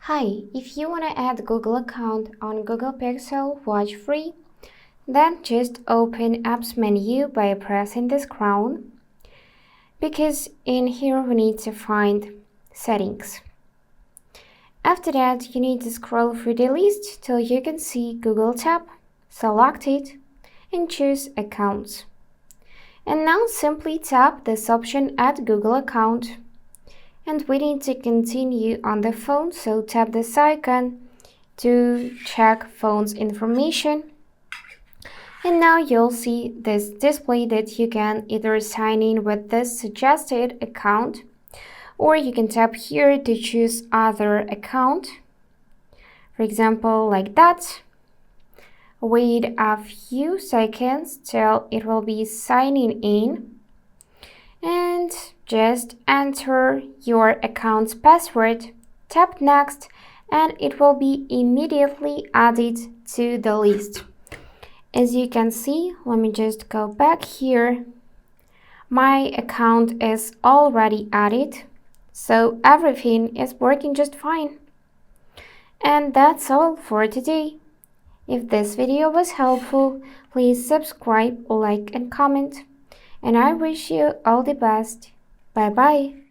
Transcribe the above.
Hi, if you want to add Google account on Google Pixel Watch free, then just open Apps menu by pressing this crown, because in here we need to find Settings. After that, you need to scroll through the list till you can see Google tab, select it, and choose Accounts. And now simply tap this option Add Google Account. And we need to continue on the phone, so tap this icon to check phone's information. And now you'll see this display that you can either sign in with this suggested account, or you can tap here to choose other account. For example, like that. Wait a few seconds till it will be signing in. And just enter your account's password, tap next, and it will be immediately added to the list. As you can see, let me just go back here. My account is already added, so everything is working just fine. And that's all for today. If this video was helpful, please subscribe, like, and comment. And I wish you all the best. Bye bye.